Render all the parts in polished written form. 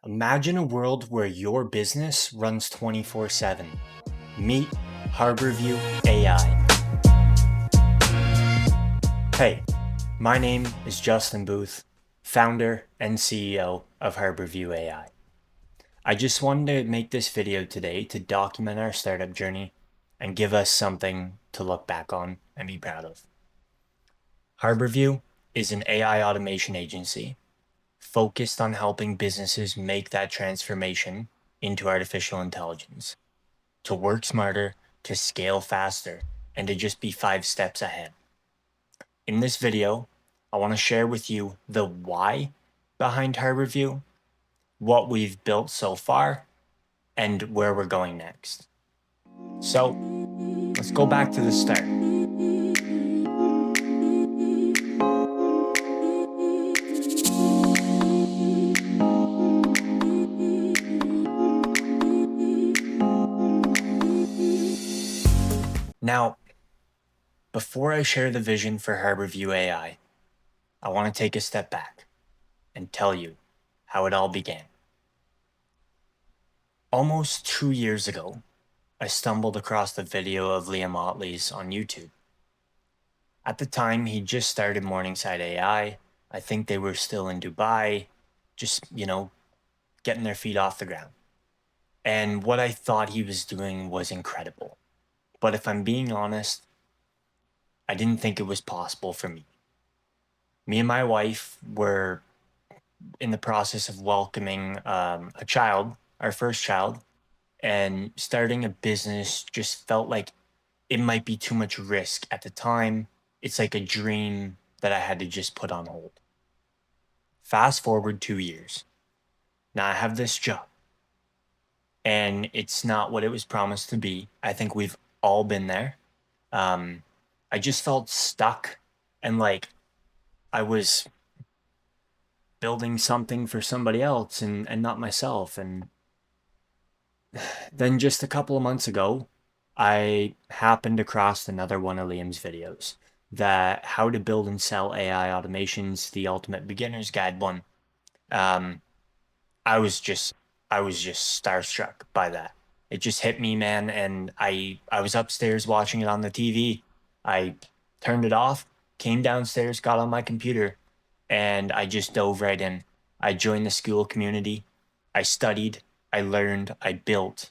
Imagine a world where your business runs 24/7. Meet Harbourview AI. Hey, my name is Justin Booth, founder and CEO of Harbourview AI. I just wanted to make this video today to document our startup journey and give us something to look back on and be proud of. Harbourview is an AI automation agency focused on helping businesses make that transformation into artificial intelligence, to work smarter, to scale faster, and to just be 5 steps ahead. In this video, I want to share with you the why behind Harbourview, what we've built so far, and where we're going next. So let's go back to the start. Now, before I share the vision for Harbourview AI, I want to take a step back and tell you how it all began. Almost 2 years ago, I stumbled across the video of Liam Otley's on YouTube. At the time, he just started Morningside AI. I think they were still in Dubai, just, getting their feet off the ground. And what I thought he was doing was incredible. But if I'm being honest, I didn't think it was possible for me. Me and my wife were in the process of welcoming a child, our first child, and starting a business just felt like it might be too much risk at the time. It's like a dream that I had to just put on hold. Fast forward 2 years. Now I have this job, and it's not what it was promised to be. I think we've all been there. I just felt stuck and like I was building something for somebody else and not myself. And then just a couple of months ago, I happened across another one of Liam's videos, that how to build and sell AI automations, the ultimate beginner's guide one. Um, I was just starstruck by that. It just hit me, man, and I was upstairs watching it on the TV. I turned it off, came downstairs, got on my computer, and I just dove right in. I joined the school community. I studied, I learned, I built,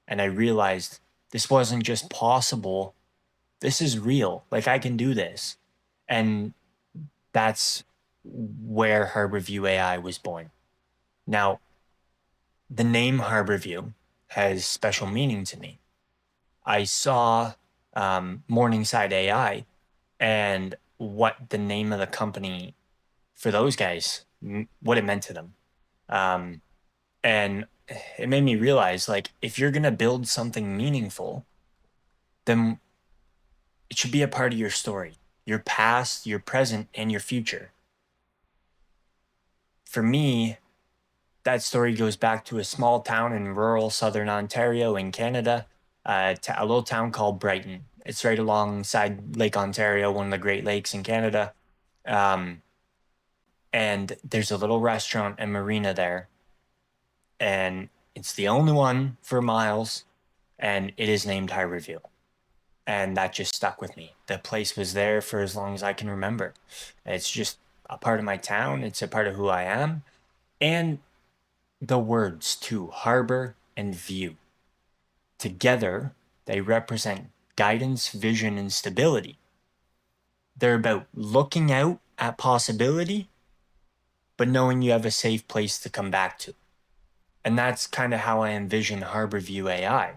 and I realized this wasn't just possible. This is real. Like, I can do this. And that's where Harbourview AI was born. Now, the name Harbourview has special meaning to me. I saw Morningside AI and what the name of the company for those guys, what it meant to them. And it made me realize, like, if you're going to build something meaningful, then it should be a part of your story, your past, your present, and your future. For me, that story goes back to a small town in rural southern Ontario in Canada, a little town called Brighton. It's right alongside Lake Ontario, one of the Great Lakes in Canada. And there's a little restaurant and marina there. And it's the only one for miles, and it is named Harbourview. And that just stuck with me. The place was there for as long as I can remember. It's just a part of my town. It's a part of who I am. And the words too, harbor and view. Together, they represent guidance, vision, and stability. They're about looking out at possibility, but knowing you have a safe place to come back to. And that's kind of how I envision Harbourview AI.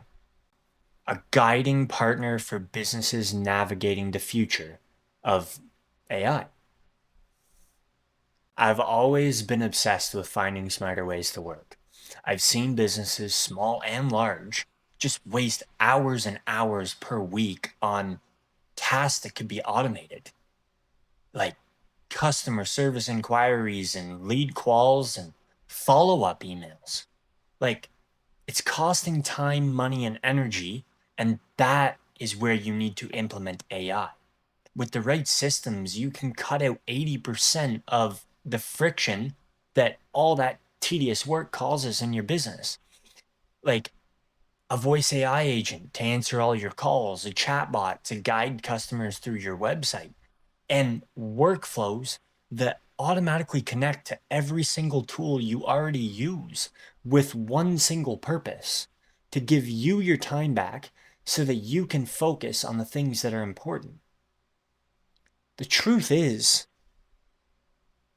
A guiding partner for businesses navigating the future of AI. I've always been obsessed with finding smarter ways to work. I've seen businesses, small and large, just waste hours and hours per week on tasks that could be automated, like customer service inquiries and lead calls and follow-up emails. Like, it's costing time, money, and energy, and that is where you need to implement AI. With the right systems, you can cut out 80% of the friction that all that tedious work causes in your business. Like a voice AI agent to answer all your calls, a chatbot to guide customers through your website, and workflows that automatically connect to every single tool you already use with one single purpose: to give you your time back so that you can focus on the things that are important. The truth is,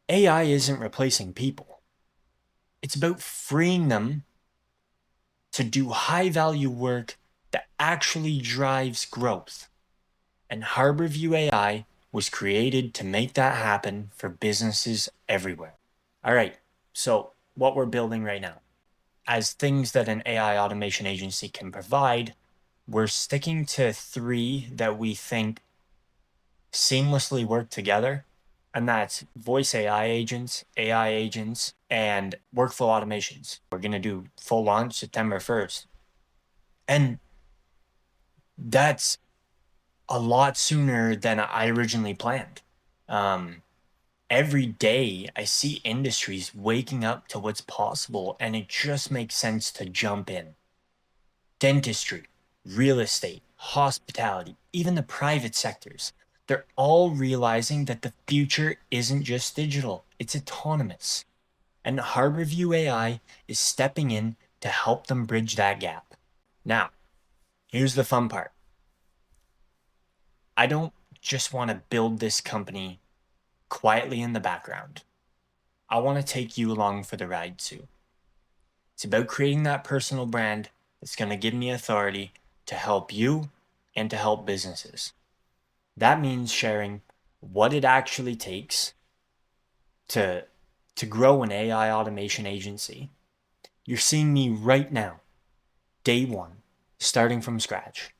AI isn't replacing people. It's about freeing them to do high value work that actually drives growth. And Harbourview AI was created to make that happen for businesses everywhere. All right, so what we're building right now, as things that an AI automation agency can provide, we're sticking to 3 that we think seamlessly work together, and that's voice AI agents, and workflow automations. We're going to do full launch September 1st. And that's a lot sooner than I originally planned. Every day I see industries waking up to what's possible, and it just makes sense to jump in. Dentistry, real estate, hospitality, even the private sectors, they're all realizing that the future isn't just digital, it's autonomous. And Harbourview AI is stepping in to help them bridge that gap. Now, here's the fun part. I don't just want to build this company quietly in the background. I want to take you along for the ride too. It's about creating that personal brand that's going to give me authority to help you and to help businesses. That means sharing what it actually takes to grow an AI automation agency. You're seeing me right now, day one, starting from scratch.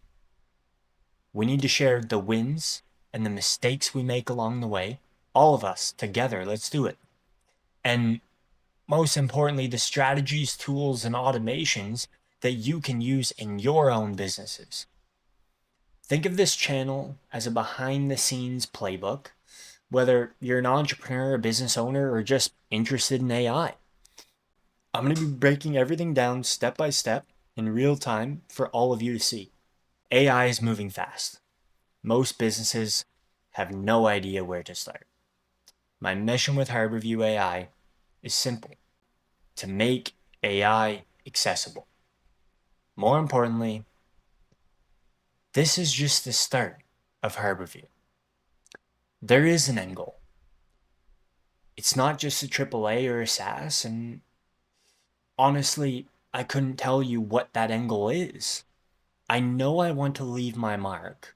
We need to share the wins and the mistakes we make along the way. All of us together, let's do it. And most importantly, the strategies, tools, and automations that you can use in your own businesses. Think of this channel as a behind-the-scenes playbook, whether you're an entrepreneur, a business owner, or just interested in AI. I'm going to be breaking everything down step by step in real time for all of you to see. AI is moving fast. Most businesses have no idea where to start. My mission with Harbourview AI is simple: to make AI accessible. More importantly, this is just the start of Harbourview. There is an end goal. It's not just a AAA or a SaaS, and honestly, I couldn't tell you what that end goal is. I know I want to leave my mark,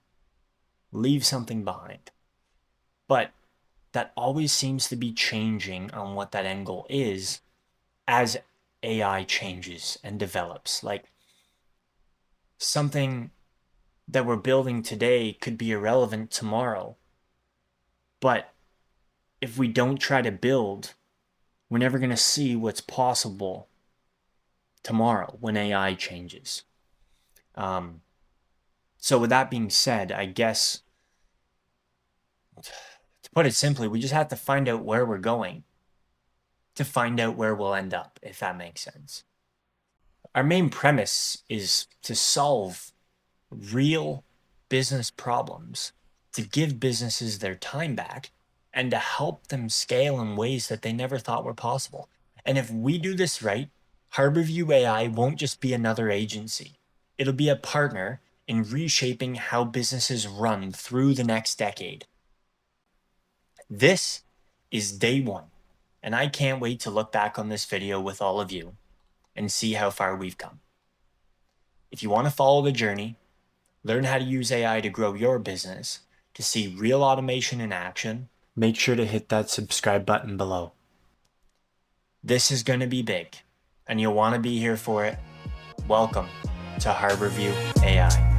leave something behind, but that always seems to be changing on what that end goal is as AI changes and develops. Like, something that we're building today could be irrelevant tomorrow. But if we don't try to build, we're never going to see what's possible tomorrow when AI changes. So with that being said, I guess, to put it simply, we just have to find out where we're going to find out where we'll end up, if that makes sense. Our main premise is to solve real business problems, to give businesses their time back, and to help them scale in ways that they never thought were possible. And if we do this right, Harbourview AI won't just be another agency. It'll be a partner in reshaping how businesses run through the next decade. This is day one, and I can't wait to look back on this video with all of you and see how far we've come. If you want to follow the journey, learn how to use AI to grow your business, to see real automation in action, make sure to hit that subscribe button below. This is going to be big, and you'll want to be here for it. Welcome to Harbourview AI.